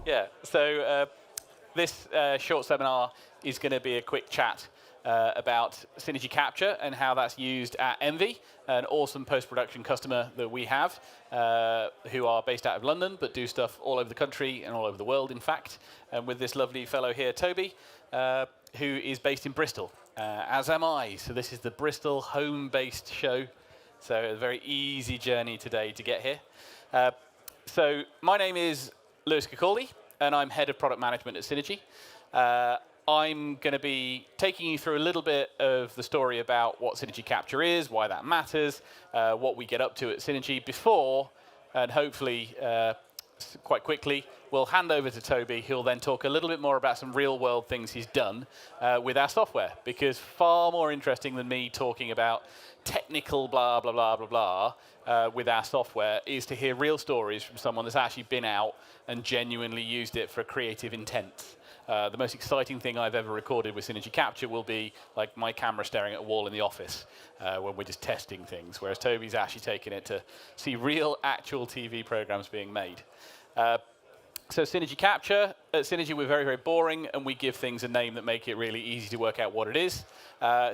Yeah, so this short seminar is going to be a quick chat about Cinegy Capture and how that's used at ENVY, an awesome post-production customer that we have, who are based out of London, but do stuff all over the country and all over the world, in fact. And with this lovely fellow here, Toby, who is based in Bristol, as am I. So this is the Bristol home-based show. So a very easy journey today to get here. So my name is Lewis Cicaldi, and I'm head of product management at Cinegy. I'm going to be taking you through a little bit of the story about what Cinegy Capture is, why that matters, what we get up to at Cinegy before, and hopefully quite quickly, we'll hand over to Toby, who'll then talk a little bit more about some real-world things he's done with our software, because far more interesting than me talking about technical blah, blah, blah, blah, blah with our software is to hear real stories from someone that's actually been out and genuinely used it for creative intent. The most exciting thing I've ever recorded with Cinegy Capture will be like my camera staring at a wall in the office when we're just testing things, whereas Toby's actually taken it to see real, actual TV programs being made. So Cinegy Capture, at Cinegy we're very, very boring, and we give things a name that make it really easy to work out what it is.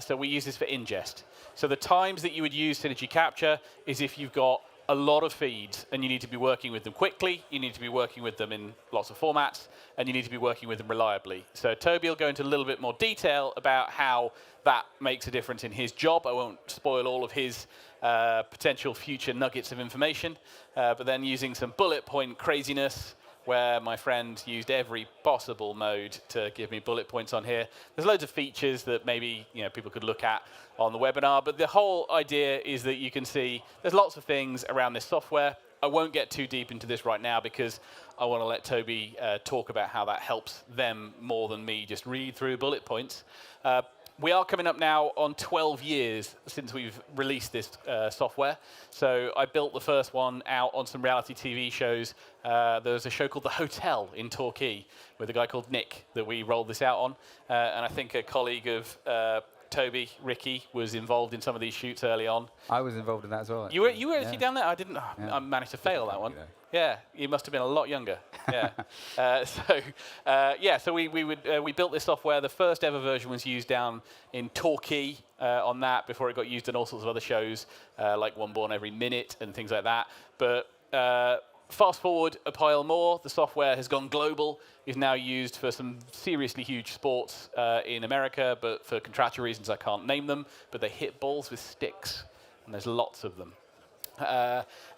So we use this for ingest. So the times that you would use Cinegy Capture is if you've got a lot of feeds and you need to be working with them quickly, you need to be working with them in lots of formats, and you need to be working with them reliably. So Toby will go into a little bit more detail about how that makes a difference in his job. I won't spoil all of his potential future nuggets of information, but then using some bullet point craziness, where my friend used every possible mode to give me bullet points on here. There's loads of features that maybe people could look at on the webinar, but the whole idea is that you can see there's lots of things around this software. I won't get too deep into this right now because I want to let Toby talk about how that helps them more than me just read through bullet points. We are coming up now on 12 years since we've released this software. So I built the first one out on some reality TV shows. There was a show called The Hotel in Torquay with a guy called Nick that we rolled this out on. And I think a colleague of Toby, Ricky, was involved in some of these shoots early on. I was involved in that as well. You were actually down there? I didn't. I managed to fail that one. Yeah, you must have been a lot younger. Yeah. So we built this software. The first ever version was used down in Torquay on that before it got used in all sorts of other shows, like One Born Every Minute and things like that. But fast forward a pile more, the software has gone global, is now used for some seriously huge sports in America, but for contractual reasons I can't name them, but they hit balls with sticks, and there's lots of them.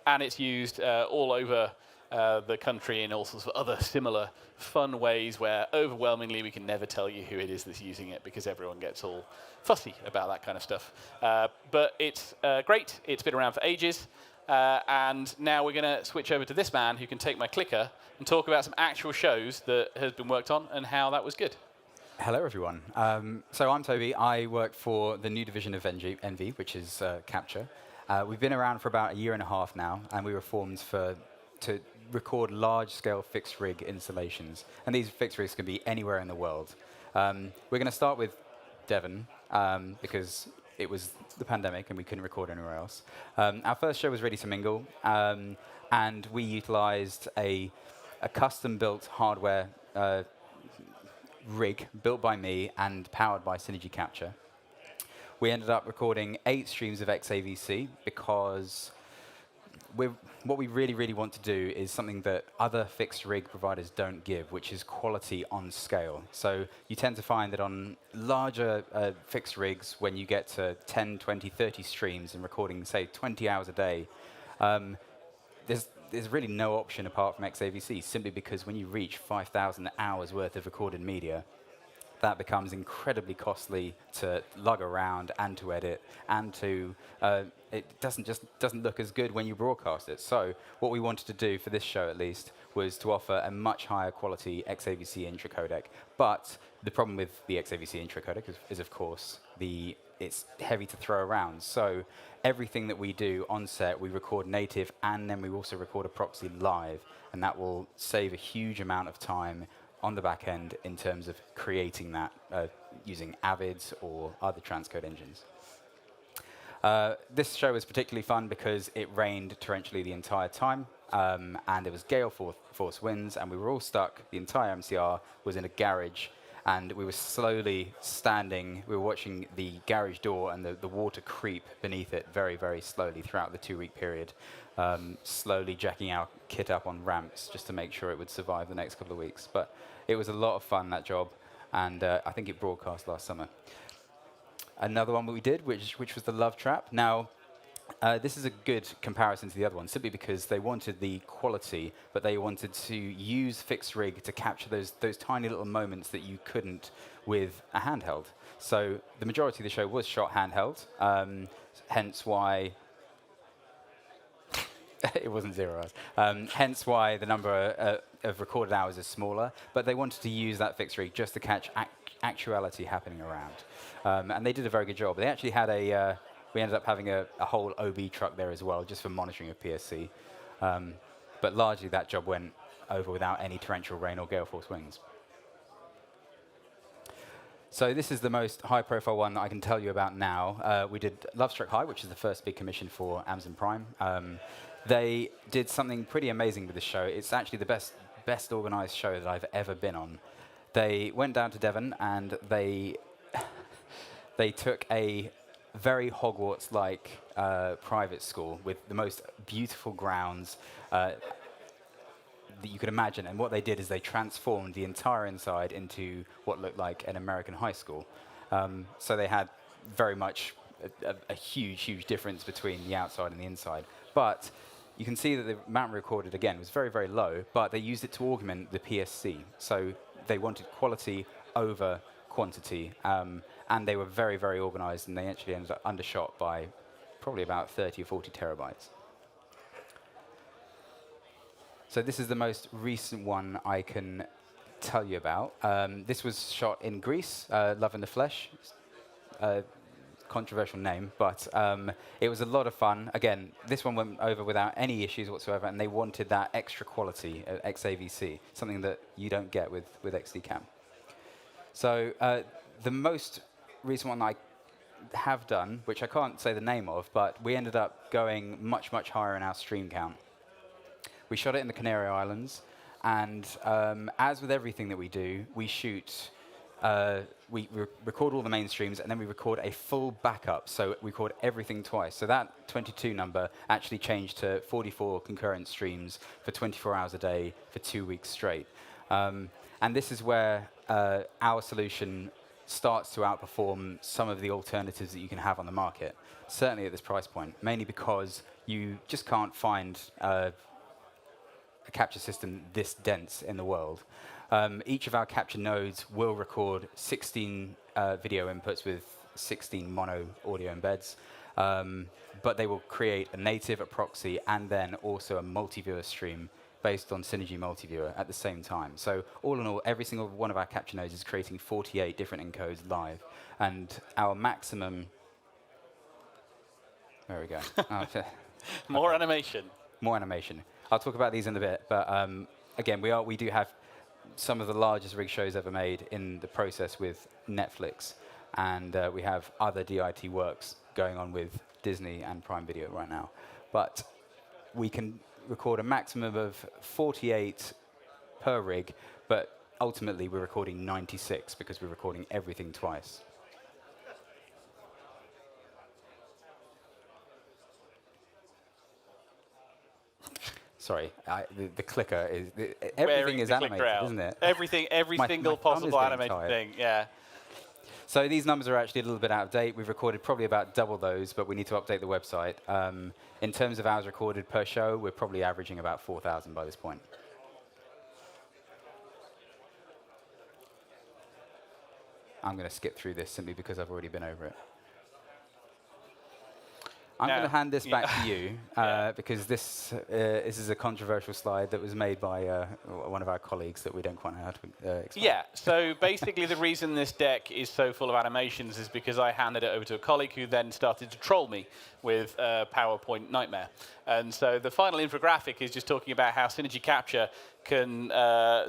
And it's used all over the country in all sorts of other similar fun ways where overwhelmingly we can never tell you who it is that's using it because everyone gets all fussy about that kind of stuff. But it's great. It's been around for ages. And now we're going to switch over to this man who can take my clicker and talk about some actual shows that has been worked on and how that was good. Hello, everyone. So I'm Toby. I work for the new division of ENVY, which is Capture. We've been around for about a year and a half now, and we were formed to record large-scale fixed-rig installations. And these fixed rigs can be anywhere in the world. We're going to start with Devon, because it was the pandemic and we couldn't record anywhere else. Our first show was Ready to Mingle, and we utilized a custom-built hardware rig built by me and powered by Cinegy Capture. We ended up recording 8 streams of XAVC because what we really, really want to do is something that other fixed rig providers don't give, which is quality on scale. So you tend to find that on larger fixed rigs, when you get to 10, 20, 30 streams and recording, say, 20 hours a day, there's really no option apart from XAVC, simply because when you reach 5,000 hours worth of recorded media, that becomes incredibly costly to lug around and to edit, and to it doesn't look as good when you broadcast it. So what we wanted to do for this show, at least, was to offer a much higher quality XAVC intro codec. But the problem with the XAVC intro codec is of course, it's heavy to throw around. So everything that we do on set, we record native, and then we also record a proxy live, and that will save a huge amount of time on the back end in terms of creating that using Avids or other transcode engines. This show was particularly fun because it rained torrentially the entire time. and it was gale force winds, and we were all stuck. The entire MCR was in a garage, and we were slowly standing. We were watching the garage door and the water creep beneath it very, very slowly throughout the 2-week period, slowly jacking our kit up on ramps just to make sure it would survive the next couple of weeks. But it was a lot of fun, that job, and I think it broadcast last summer. Another one that we did, which was the Love Trap. Now, this is a good comparison to the other one, simply because they wanted the quality, but they wanted to use fixed rig to capture those tiny little moments that you couldn't with a handheld. So the majority of the show was shot handheld, hence why it wasn't 0 hours. Hence why the number of recorded hours is smaller, but they wanted to use that fixed rig just to catch actuality happening around. And they did a very good job. They actually had we ended up having a whole OB truck there as well, just for monitoring of PSC. But largely that job went over without any torrential rain or gale force winds. So this is the most high-profile one that I can tell you about now. We did Lovestruck High, which is the first big commission for Amazon Prime. They did something pretty amazing with the show. It's actually the best organized show that I've ever been on. They went down to Devon, and they took a very Hogwarts-like private school with the most beautiful grounds that you could imagine. And what they did is they transformed the entire inside into what looked like an American high school. So they had very much a huge, huge difference between the outside and the inside. But you can see that the amount recorded, again, was very, very low, but they used it to augment the PSC. So they wanted quality over quantity. And they were very, very organized, and they actually ended up undershot by probably about 30 or 40 terabytes. So this is the most recent one I can tell you about. This was shot in Greece, Love in the Flesh. Controversial name, but it was a lot of fun. Again, this one went over without any issues whatsoever, and they wanted that extra quality, XAVC, something that you don't get with XD Cam. So the most recent one I have done, which I can't say the name of, but we ended up going much, much higher in our stream count. We shot it in the Canary Islands, and as with everything that we do, we shoot, we record all the main streams, and then we record a full backup, so we record everything twice. So that 22 number actually changed to 44 concurrent streams for 24 hours a day for 2 weeks straight. And this is where our solution starts to outperform some of the alternatives that you can have on the market, certainly at this price point, mainly because you just can't find a capture system this dense in the world. Each of our capture nodes will record 16 video inputs with 16 mono audio embeds, but they will create a native, a proxy, and then also a multi-viewer stream based on Cinegy Multiviewer at the same time. So all in all, every single one of our capture nodes is creating 48 different encodes live. And our maximum... There we go. More animation. More animation. I'll talk about these in a bit, but again, we do have some of the largest rig shows ever made in the process with Netflix, and we have other DIT works going on with Disney and Prime Video right now. But we can record a maximum of 48 per rig, but ultimately we're recording 96 because we're recording everything twice. Sorry, the clicker is... everything is animated, isn't it? Every single possible animated thing, yeah. So these numbers are actually a little bit out of date. We've recorded probably about double those, but we need to update the website. In terms of hours recorded per show, we're probably averaging about 4,000 by this point. I'm going to skip through this simply because I've already been over it. I'm going to hand this back to you because this is a controversial slide that was made by one of our colleagues that we don't quite know how to explain. Yeah, so basically the reason this deck is so full of animations is because I handed it over to a colleague who then started to troll me with PowerPoint nightmare. And so the final infographic is just talking about how Cinegy Capture can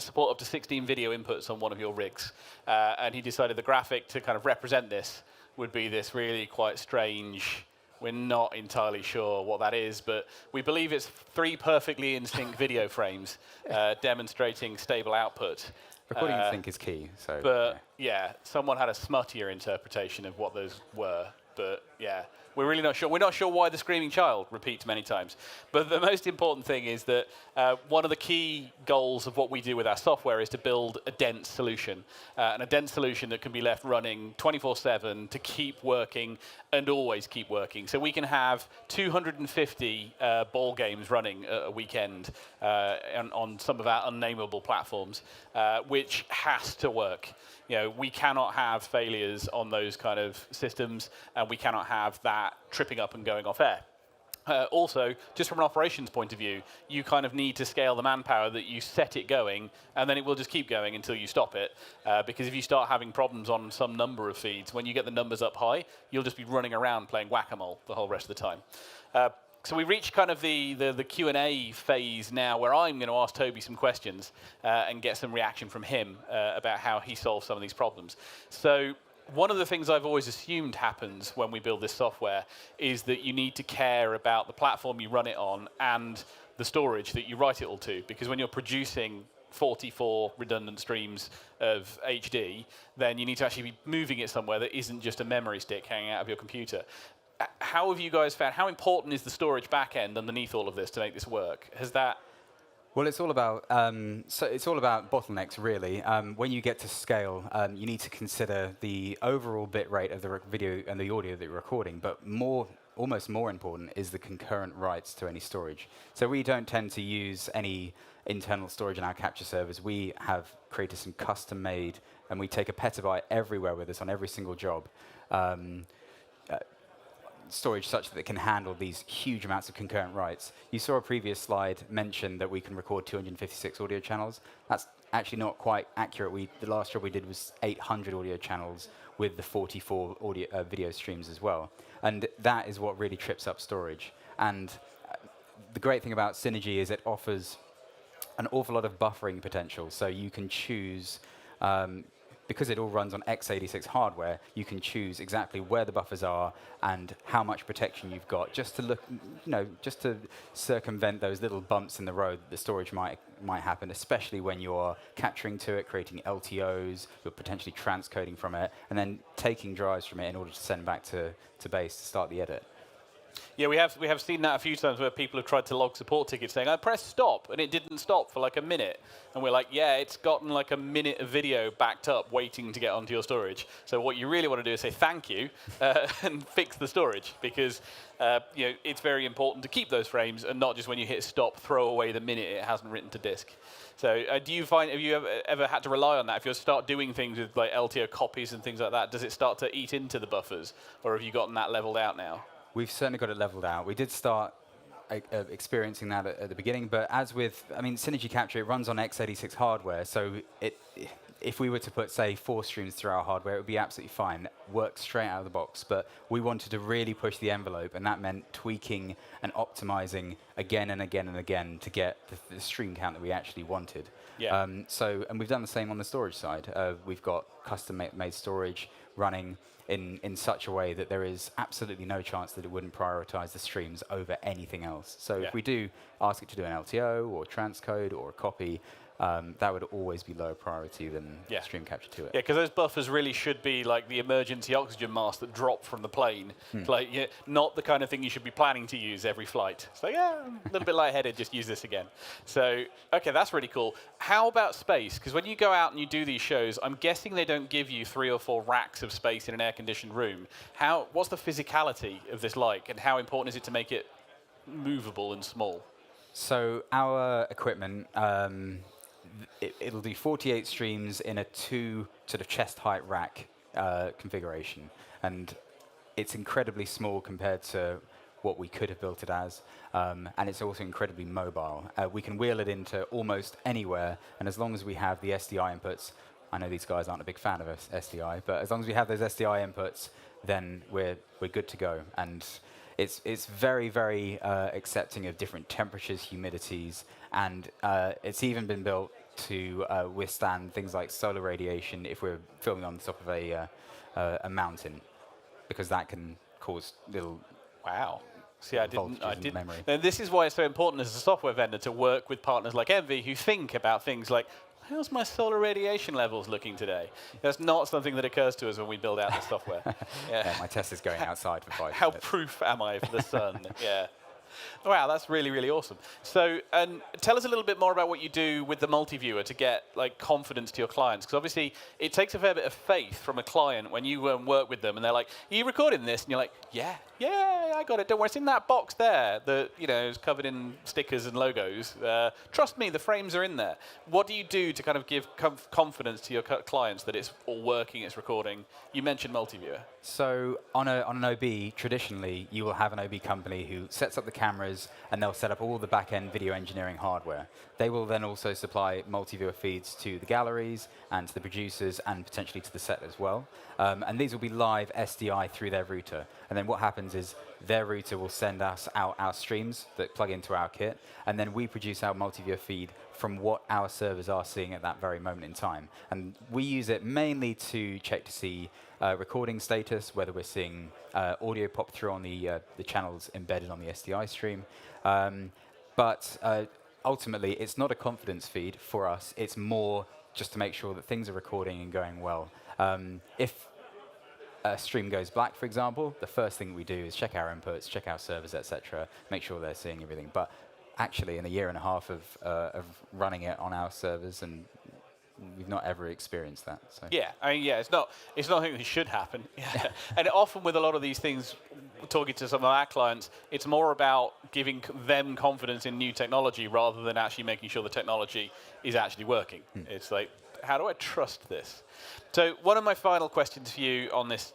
support up to 16 video inputs on one of your rigs. And he decided the graphic to kind of represent this would be this really quite strange We're not entirely sure what that is, but we believe it's 3 perfectly in sync video frames demonstrating stable output. Recording in sync is key. So, But yeah, someone had a smuttier interpretation of what those were. But yeah, we're really not sure. We're not sure why the screaming child repeats many times. But the most important thing is that one of the key goals of what we do with our software is to build a dense solution. And a dense solution that can be left running 24/7 to keep working and always keep working. So we can have 250 ball games running a weekend on some of our unnameable platforms, which has to work. You know, we cannot have failures on those kind of systems, and we cannot have that tripping up and going off air. Also, just from an operations point of view, you kind of need to scale the manpower that you set it going, and then it will just keep going until you stop it. Because if you start having problems on some number of feeds, when you get the numbers up high, you'll just be running around playing whack-a-mole the whole rest of the time. So we reached kind of the Q&A phase now, where I'm going to ask Toby some questions and get some reaction from him about how he solves some of these problems. So one of the things I've always assumed happens when we build this software is that you need to care about the platform you run it on and the storage that you write it all to. Because when you're producing 44 redundant streams of HD, then you need to actually be moving it somewhere that isn't just a memory stick hanging out of your computer. How have you guys found, how important is the storage backend underneath all of this to make this work? Has that... Well, it's all about it's all about bottlenecks, really. When you get to scale, you need to consider the overall bit rate of the video and the audio that you're recording, but almost more important is the concurrent writes to any storage. So we don't tend to use any internal storage in our capture servers. We have created some custom-made, and we take a petabyte everywhere with us on every single job. Storage such that it can handle these huge amounts of concurrent writes. You saw a previous slide mention that we can record 256 audio channels. That's actually not quite accurate. The last job we did was 800 audio channels with the 44 audio video streams as well. And that is what really trips up storage. And the great thing about Cinegy is it offers an awful lot of buffering potential. So you can choose because it all runs on x86 hardware, you can choose exactly where the buffers are and how much protection you've got, just to look, just to circumvent those little bumps in the road that the storage might happen, especially when you're capturing to it, creating LTOs, you're potentially transcoding from it, and then taking drives from it in order to send back to base to start the edit. Yeah, we have seen that a few times where people have tried to log support tickets saying, I pressed stop, and it didn't stop for like a minute. And we're like, yeah, it's gotten like a minute of video backed up waiting to get onto your storage. So what you really want to do is say thank you and fix the storage, because it's very important to keep those frames and not just when you hit stop, throw away the minute it hasn't written to disk. So have you ever had to rely on that? If you start doing things with like LTO copies and things like that, does it start to eat into the buffers, or have you gotten that leveled out now? We've certainly got it leveled out. We did start experiencing that at the beginning, but as with, Cinegy Capture, it runs on x86 hardware, so if we were to put, say, 4 streams through our hardware, it would be absolutely fine, work straight out of the box. But we wanted to really push the envelope, and that meant tweaking and optimizing again and again and again to get the stream count that we actually wanted. Yeah. And we've done the same on the storage side. We've got custom-made storage running in such a way that there is absolutely no chance that it wouldn't prioritize the streams over anything else. So if we do ask it to do an LTO or transcode or a copy, that would always be lower priority than stream capture to it. Yeah, because those buffers really should be like the emergency oxygen mask that drop from the plane. Like, not the kind of thing you should be planning to use every flight. It's like, a little bit lightheaded, just use this again. So, okay, that's really cool. How about space? Because when you go out and you do these shows, I'm guessing they don't give you 3 or 4 racks of space in an air-conditioned room. What's the physicality of this like, and how important is it to make it movable and small? So our equipment, it'll do 48 streams in a 2 sort of chest height rack configuration, and it's incredibly small compared to what we could have built it as, and it's also incredibly mobile. We can wheel it into almost anywhere, and as long as we have the SDI inputs, I know these guys aren't a big fan of SDI, but as long as we have those SDI inputs, then we're good to go. And it's very, very accepting of different temperatures, humidities, and it's even been built to withstand things like solar radiation if we're filming on the top of a mountain, because that can cause little Wow. See, I didn't. Memory. And this is why it's so important as a software vendor to work with partners like ENVY who think about things like, how's my solar radiation levels looking today? That's not something that occurs to us when we build out the software. Yeah, my test is going outside for 5 How minutes. proof am I for the sun? Yeah. Wow, that's really, really awesome. So, and tell us a little bit more about what you do with the multi-viewer to get like confidence to your clients, because obviously it takes a fair bit of faith from a client when you work with them, and they're like, "Are you recording this?" And you're like, "Yeah, I got it. Don't worry, it's in that box there that is covered in stickers and logos. Trust me, the frames are in there." What do you do to kind of give confidence to your clients that it's all working, it's recording? You mentioned multi-viewer. So on an OB, traditionally, you will have an OB company who sets up the cameras, and they'll set up all the back-end video engineering hardware. They will then also supply multi-viewer feeds to the galleries and to the producers and potentially to the set as well. And these will be live SDI through their router. And then what happens is their router will send us out our streams that plug into our kit, and then we produce our multi-viewer feed from what our servers are seeing at that very moment in time. And we use it mainly to check to see recording status, whether we're seeing audio pop through on the channels embedded on the SDI stream. But ultimately, it's not a confidence feed for us. It's more just to make sure that things are recording and going well. If a stream goes black, for example, the first thing we do is check our inputs, check our servers, etc., make sure they're seeing everything. But actually, in a year and a half of running it on our servers, and we've not ever experienced that. So. Yeah, I mean, it's not something that should happen. Yeah. And often with a lot of these things, talking to some of our clients, it's more about giving them confidence in new technology rather than actually making sure the technology is actually working. It's like, how do I trust this? So one of my final questions for you on this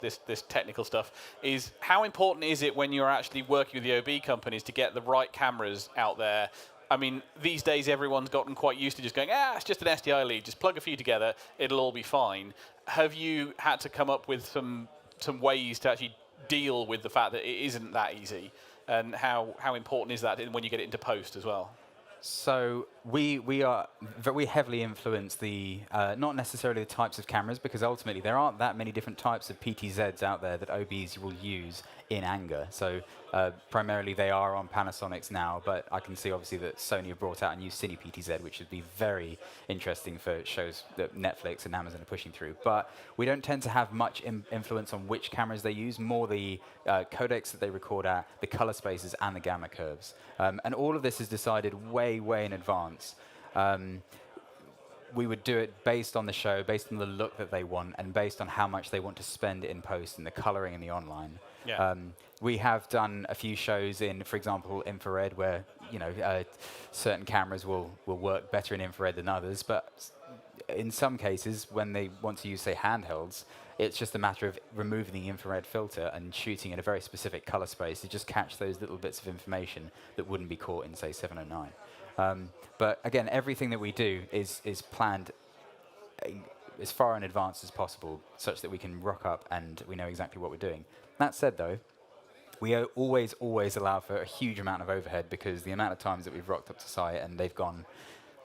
technical stuff is, how important is it when you're actually working with the OB companies to get the right cameras out there? I mean, these days everyone's gotten quite used to just going, it's just an SDI lead, just plug a few together, it'll all be fine. Have you had to come up with some ways to actually deal with the fact that it isn't that easy? And how important is that when you get it into post as well? So we heavily influence the, not necessarily the types of cameras, because ultimately there aren't that many different types of PTZs out there that OBs will use in anger. So primarily they are on Panasonics now, but I can see obviously that Sony have brought out a new Cine PTZ, which would be very interesting for shows that Netflix and Amazon are pushing through. But we don't tend to have much influence on which cameras they use, more the codecs that they record at, the color spaces, and the gamma curves. And all of this is decided way in advance. We would do it based on the show, based on the look that they want, and based on how much they want to spend in post and the coloring and the online. Yeah. We have done a few shows in, for example, infrared, where certain cameras will work better in infrared than others. But in some cases, when they want to use, say, handhelds, it's just a matter of removing the infrared filter and shooting in a very specific color space to just catch those little bits of information that wouldn't be caught in, say, 709. But again, everything that we do is planned as far in advance as possible, such that we can rock up and we know exactly what we're doing. That said, though, we always allow for a huge amount of overhead, because the amount of times that we've rocked up to site and they've gone,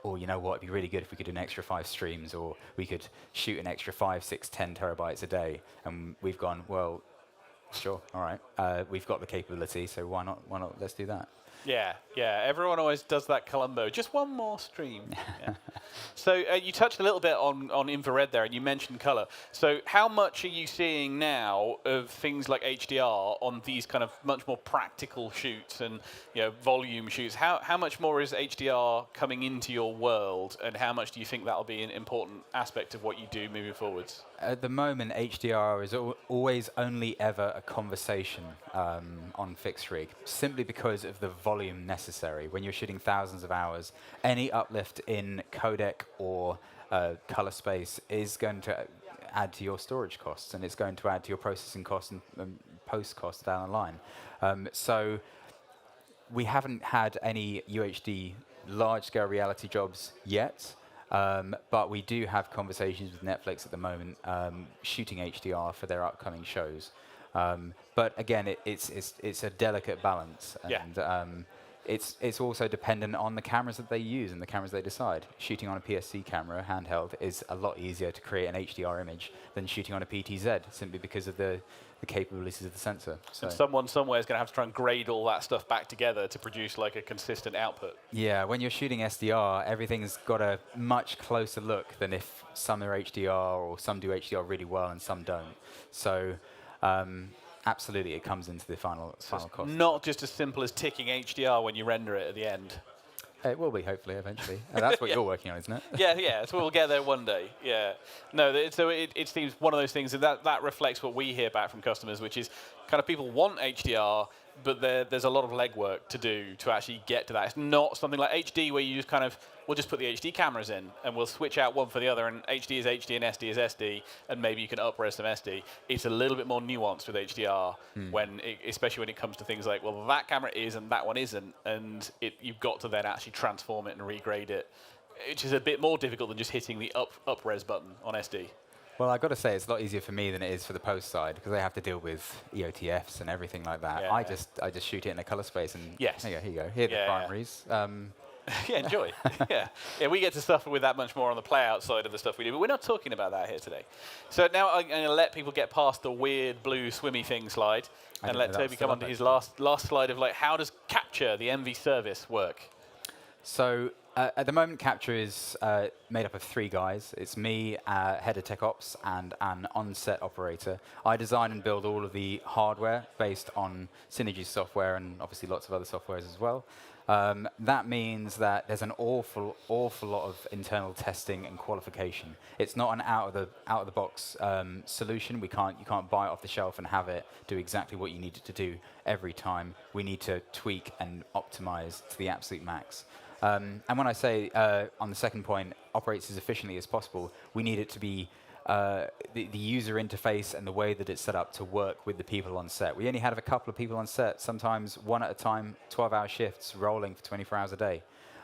oh, you know what, it'd be really good if we could do an extra 5 streams, or we could shoot an extra 5, 6, 10 terabytes a day. And we've gone, well, sure, all right. We've got the capability, so why not? Let's do that. Yeah. Everyone always does that Columbo. Just one more stream. Yeah. So you touched a little bit on infrared there, and you mentioned color. So how much are you seeing now of things like HDR on these kind of much more practical shoots and volume shoots? How much more is HDR coming into your world, and how much do you think that'll be an important aspect of what you do moving forwards? At the moment, HDR is always only ever a conversation on fixed rig, simply because of the volume necessary. When you're shooting thousands of hours, any uplift in codec or color space is going to add to your storage costs, and it's going to add to your processing costs and post costs down the line. So we haven't had any UHD large-scale reality jobs yet. But we do have conversations with Netflix at the moment, shooting HDR for their upcoming shows. But again, it's a delicate balance, and it's also dependent on the cameras that they use and the cameras they decide. Shooting on a PSC camera, handheld, is a lot easier to create an HDR image than shooting on a PTZ, simply because of the capabilities of the sensor. So and someone somewhere is going to have to try and grade all that stuff back together to produce like a consistent output. yeah, when you're shooting SDR, everything's got a much closer look than if some are HDR or some do HDR really well and some don't. So absolutely, it comes into the final cost. Not just as simple as ticking HDR when you render it at the end. It will be, hopefully, eventually. And that's what you're working on, isn't it? Yeah. So we'll get there one day. Yeah. No. So it seems one of those things, and that reflects what we hear back from customers, which is kind of people want HDR, but there's a lot of legwork to do to actually get to that. It's not something like HD where you just kind of, we'll just put the HD cameras in and we'll switch out one for the other, and HD is HD and SD is SD, and maybe you can up-res some SD. It's a little bit more nuanced with HDR, especially when it comes to things like, well, that camera is and that one isn't, and you've got to then actually transform it and regrade it, which is a bit more difficult than just hitting the up-res button on SD. Well, I've got to say, it's a lot easier for me than it is for the post side, because they have to deal with EOTFs and everything like that. Yeah. I just shoot it in a color space, and Yes. here you go. Here are the primaries. Yeah, enjoy. Yeah, we get to suffer with that much more on the play-out side of the stuff we do, but we're not talking about that here today. So now I'm going to let people get past the weird blue swimmy thing slide, and let Toby come on to his last slide of like, how does Capture, the ENVY service, work? So at the moment, Capture is made up of 3 guys. It's me, head of tech ops, and an on-set operator. I design and build all of the hardware based on Cinegy software and obviously lots of other softwares as well. That means that there's an awful lot of internal testing and qualification. It's not an out of the box solution. You can't buy it off the shelf and have it do exactly what you need it to do every time. We need to tweak and optimize to the absolute max. And when I say, on the second point, operates as efficiently as possible, we need it to be the user interface and the way that it's set up to work with the people on set. We only have a couple of people on set, sometimes one at a time, 12-hour shifts rolling for 24 hours a day.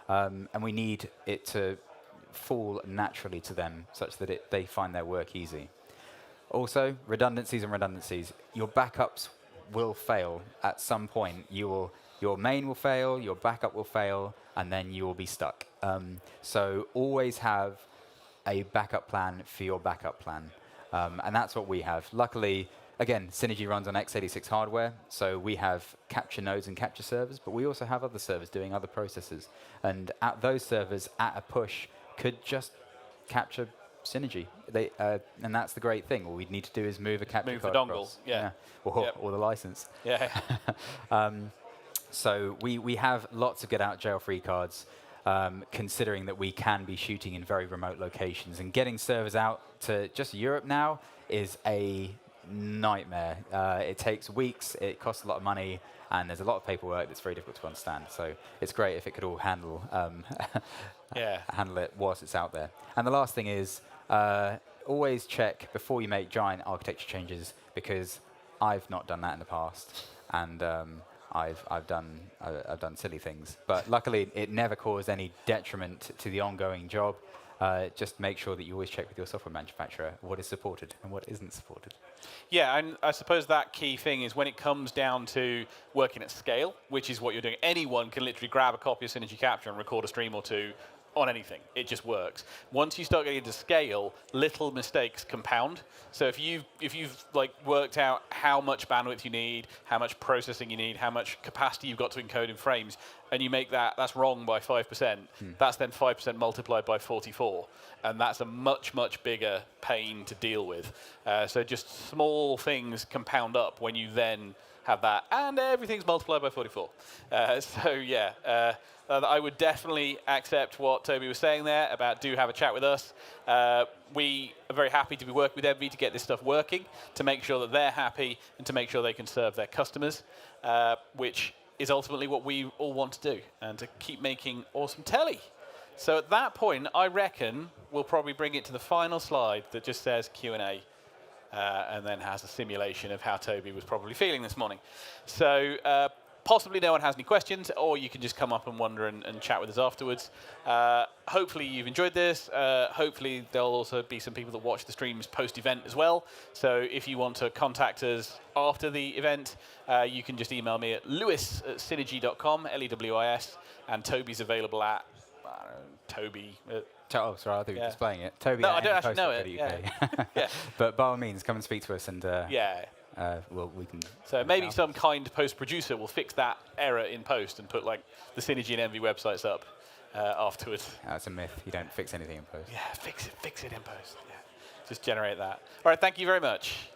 And we need it to fall naturally to them such that they find their work easy. Also, redundancies. Your backups will fail at some point. Your main will fail, your backup will fail, and then you will be stuck. So always have a backup plan for your backup plan. And that's what we have. Luckily, again, Cinegy runs on x86 hardware, so we have capture nodes and capture servers, but we also have other servers doing other processes. And those servers, at a push, could just capture Cinegy. And that's the great thing. All we'd need to do is move a capture card across. Or the license. Yeah. So we have lots of get-out-jail-free cards, considering that we can be shooting in very remote locations. And getting servers out to just Europe now is a nightmare. It takes weeks, it costs a lot of money, and there's a lot of paperwork that's very difficult to understand. So it's great if it could all handle it whilst it's out there. And the last thing is, always check before you make giant architecture changes, because I've not done that in the past. And I've done silly things, but luckily it never caused any detriment to the ongoing job. Just make sure that you always check with your software manufacturer what is supported and what isn't supported. Yeah, and I suppose that key thing is when it comes down to working at scale, which is what you're doing. Anyone can literally grab a copy of Cinegy Capture and record a stream or two on anything. It just works. Once you start getting into scale, little mistakes compound. So if you've like worked out how much bandwidth you need, how much processing you need, how much capacity you've got to encode in frames, and you make that's wrong by 5%, that's then 5% multiplied by 44. And that's a much, much bigger pain to deal with. So just small things compound up when you then have that, and everything's multiplied by 44. I would definitely accept what Toby was saying there about do have a chat with us. We are very happy to be working with ENVY to get this stuff working, to make sure that they're happy and to make sure they can serve their customers, which is ultimately what we all want to do, and to keep making awesome telly. So at that point, I reckon we'll probably bring it to the final slide that just says Q&A. And then has a simulation of how Toby was probably feeling this morning. So possibly no one has any questions, or you can just come up and wonder and chat with us afterwards. hopefully you've enjoyed this. Hopefully there'll also be some people that watch the streams post-event as well. So if you want to contact us after the event, you can just email me at lewis@cinegy.com, Lewis, and Toby's available at, Toby. Oh, sorry, I thought you were displaying it. Toby. No, I don't actually know it. Yeah. But by all means, come and speak to us, and we can. So maybe some kind post producer will fix that error in post and put like the Cinegy and ENVY websites up afterwards. That's a myth. You don't fix anything in post. Yeah, fix it in post. Yeah. Just generate that. All right, thank you very much.